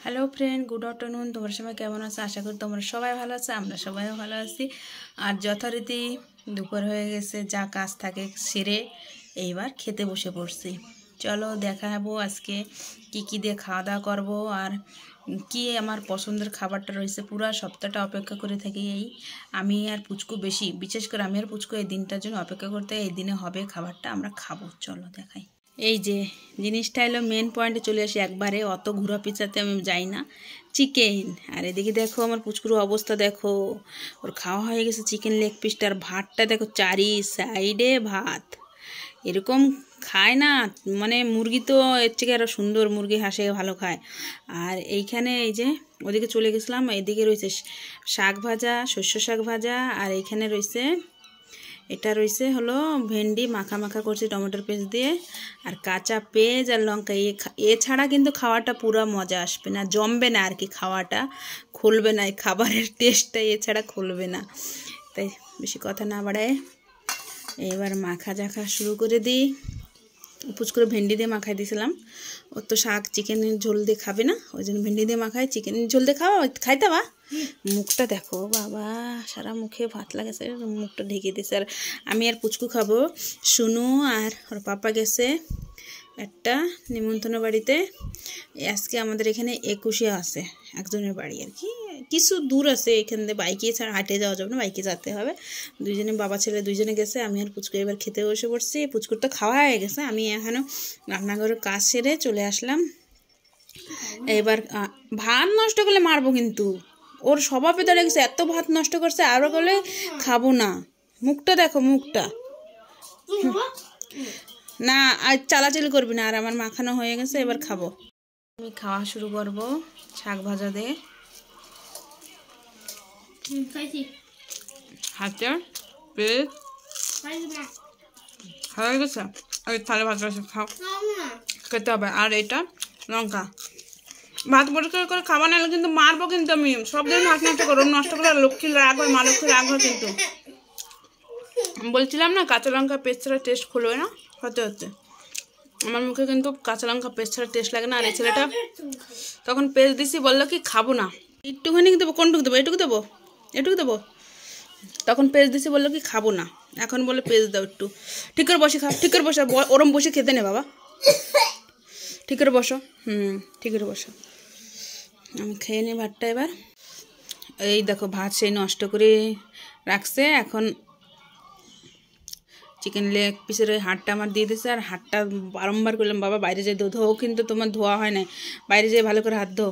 Hello friend, good afternoon. তোমার সবাই কেমন আছে? আশা করি তোমরা সবাই ভালো আছে, আমরা সবাইও ভালো আছি। আর যথারীতি দুপুর হয়ে গেছে, যা কাজ থাকে সেরে এইবার খেতে বসে পড়ছি। চলো দেখাবো আজকে কি দিয়ে খাওয়া দাওয়া করবো আর কি আমার পছন্দের খাবারটা রয়েছে। পুরো সপ্তাহটা অপেক্ষা করে থাকি আমি আর পুচকু, বিশেষ করে আমি আর পুচকু এই দিনটার জন্য অপেক্ষা করতে। এই দিনে হবে খাবারটা, আমরা খাবো। চলো দেখাই। এই যে জিনিসটা এলো মেন পয়েন্টে চলে আসি একবারে, অত ঘোরা পিছাতে আমি যাই না। চিকেন, আর এদিকে দেখো আমার পুচকুর অবস্থা দেখো, ওর খাওয়া হয়ে গেছে চিকেন লেগ পিসটার। ভাতটা দেখো, চারি সাইডে ভাত। এরকম খায় না, মানে মুরগি তো এর থেকে আরও সুন্দর, মুরগি হাঁসে ভালো খায়। আর এইখানে এই যে ওদিকে চলে গেছিলাম, এদিকে রয়েছে শাক ভাজা, শস্য শাক ভাজা, আর এইখানে রয়েছে এটা রয়েছে হলো ভেন্ডি মাখা মাখা করছি টমেটোর পেস্ট দিয়ে, আর কাঁচা পেঁয়াজ আর লঙ্কা। এছাড়া কিন্তু খাওয়াটা পুরো মজা আসবে না, জমবে না আর কি, খাওয়াটা খুলবে না, এই খাবারের টেস্টটা এছাড়া খুলবে না। তাই বেশি কথা না বাড়ায় এবার মাখা জাখা শুরু করে দিই। উপোস করে ভেন্ডি দিয়ে মাখাই দিয়েছিলাম, ওর তো শাক চিকেনের ঝোল দিয়ে খাবে না, ওই জন্য ভেন্ডি দিয়ে মাখাই। চিকেন ঝোল দিয়ে খাইতে বা মুখটা দেখো বাবা, সারা মুখে ভাত লাগাছে, মুখটা ঢেকে দিয়েছে। আর আমি আর পুচকু খাবো। শুনু আর ওর পাপা গেছে একটা নিমন্ত্রণ বাড়িতে। আজকে আমাদের এখানে 21 আছে একজনের বাড়ি আর কি, কিছু দূর আছে এখান থেকে, বাইকে ছাড়া হাঁটে যাওয়া যাবে না, বাইকে যেতে হবে। দুইজনে বাবা ছেলে দুইজনে গেছে, আমি আর পুচকু এবার খেতে বসে পড়ছি। পুচকুর তো খাওয়া হয়ে গেছে, আমি এখনও রান্নাঘরের কাজ সেরে চলে আসলাম। এবার ভাত নষ্ট করলে মারবো, কিন্তু ওর স্বভাবে দাঁড়িয়ে গেছে, এত ভাত নষ্ট করছে, আরও বলে খাবো না। মুখটা দেখো, মুখটা না, আর চালাচালি করবি না। আর আমার মাখানো হয়ে গেছে, এবার খাবো। আমি খাওয়া শুরু করব শাক ভাজা দিয়ে। হাতে পেট হয়ে গেছে, ওই থালে ভাত রয়েছে, খাও, খেতে হবে। আর এটা লঙ্কা, ভাত পরিষ্কার করে খাওয়া না কিন্তু মারবো, কিন্তু আমি সব দিন ভাত নষ্ট করবো, নষ্ট করে লক্ষ্মী রাগ হয়, মা লক্ষ্মী রাগ হয়। কিন্তু বলছিলাম না, কাঁচা লঙ্কা পেস্ট ছাড়া টেস্ট খুলবে না। হতে হতে আমার মুখে কিন্তু কাঁচা লঙ্কা পেস্ট ছাড়া টেস্ট লাগে না। আর এই ছেলেটা তখন পেস্ট দিছি, বললো কি খাবো না, একটুখানি দেবো। কোনটুকু দেবো? এটুকু দেবো, এটুকু দেবো। তখন পেস্ট দিছি, বললো কি খাবো না, এখন বলে পেস্ট দাও একটু। ঠিক করে বসে খাও, ঠিক করে বসে, ওরম বসে খেতে নে বাবা, ঠিক করে বসো। ঠিক করে বসো, আমি খেয়ে নিই ভাতটা এবার। এই দেখো ভাত সেই নষ্ট করে রাখছে। এখন চিকেন লেগ পিসের ওই হাড়টা আমার দিয়ে দিয়েছে, আর হাড়টা বারংবার করলাম বাবা বাইরে যেয়ে ধোও, কিন্তু তোমার ধোয়া হয় না, বাইরে যেয়ে ভালো করে হাত ধো।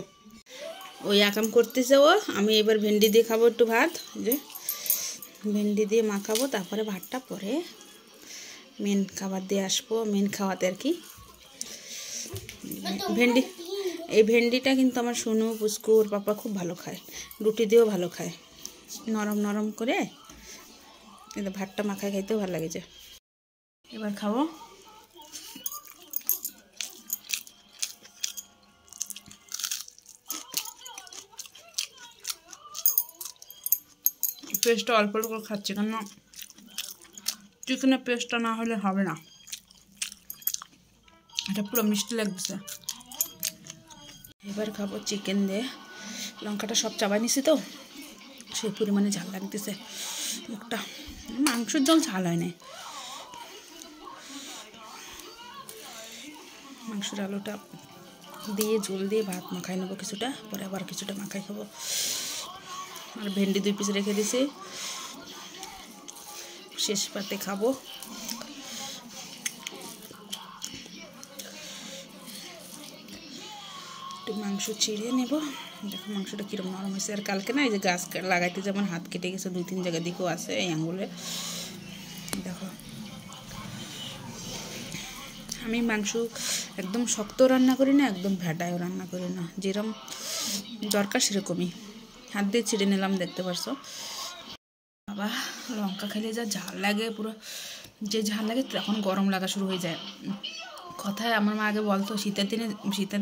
ওই আকাম করতেছে ও। আমি এবার ভেন্ডি দিয়ে খাবো একটু ভাত, যে ভেন্ডি দিয়ে মাখাবো, তারপরে ভাতটা পরে মেন খাবার দিয়ে আসবো, মেন খাওয়াতে আর কি। ভেন্ডি, এই ভেন্ডিটা কিন্তু আমার শুনু পুচকু ওর পাপা খুব ভালো খায়, রুটি দিয়েও ভালো খায়, নরম নরম করে। কিন্তু ভাতটা মাখায় খাইতেও ভালো লাগে। যে এবার খাবো। পেস্টটা অল্প অল্প করে খাচ্ছি, কেন চিকেনের পেস্টটা না হলে হবে না, এটা পুরো মিষ্টি লাগছে। এবার খাবো চিকেন দিয়ে। লঙ্কাটা সব চাবাই নিছি তো, সেই পরিমাণে ঝাল লাগতেছে মুখটা। মাংসের জল ঝাল হয় না। মাংসের আলুটা দিয়ে ঝোল দিয়ে ভাত মাখাই নেবো কিছুটা, পরে আবার কিছুটা মাখাই খাবো। আর ভেন্ডি 2 পিস রেখে দিছি, শেষ পাতে খাবো। একটু মাংস ছিঁড়ে নেব। দেখো মাংসটা কীরকম নরম হয়েছে। আর কালকে না এই যে গাছ লাগাইতে যেমন হাত কেটে গেছে, 2-3 জায়গা দিকেও আছে এই আঙুলে। দেখো আমি মাংস একদম শক্ত রান্না করি না, একদম ভেটায়ও রান্না করি না, যেরকম দরকার সেরকমই হাত দিয়ে ছিঁড়ে নিলাম, দেখতে পারছো বাবা। লঙ্কা খেলে যা ঝাল লাগে, পুরো যে ঝাল লাগে তখন গরম লাগা শুরু হয়ে যায়। কথায় আমার মা আগে বলতো, শীতের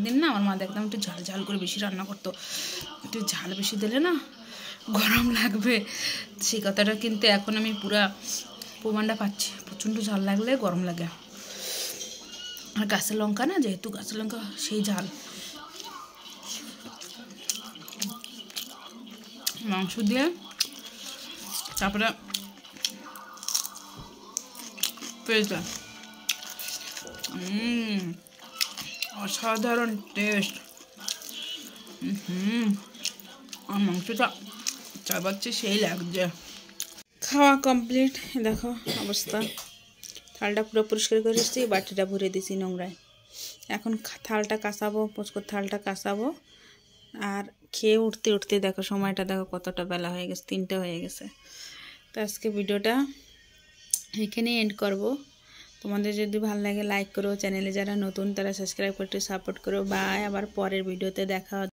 দিন না, আমার মা দেখতাম একটু ঝাল ঝাল করে বেশি রান্না করতো, একটু ঝাল বেশি দিলে না গরম লাগবে। সেই কথাটা কিন্তু এখন আমি পুরা প্রমাণটা পাচ্ছি, প্রচণ্ড ঝাল লাগলে গরম লাগে। আর গাছের লঙ্কা না, যেহেতু গাছের লঙ্কা সেই ঝাল, মাংস দিয়ে তারপরে পেঁয়াজটা অসাধারণ টেস্ট। আর মাংসটা চাবাচ্ছে সেই লাগছে। খাওয়া কমপ্লিট, দেখো অবস্থা। থালটা পুরো পরিষ্কার করে এসেছি, বাটিটা ভরে দিছি নোংরায়। এখন থালটা কাঁচাবো, পুচকোর থালটা কাঁচাবো। আর খেয়ে উঠতে উঠতে দেখো সময়টা দেখো কতটা বেলা হয়ে গেছে, 3টা হয়ে গেছে। তো আজকে ভিডিওটা এখানেই এন্ড করব। তোমাদের যদি ভালো লাগে লাইক করো, চ্যানেলে যারা নতুন তারা সাবস্ক্রাইব করতে সাপোর্ট করো। বাই, আবার পরের ভিডিওতে দেখা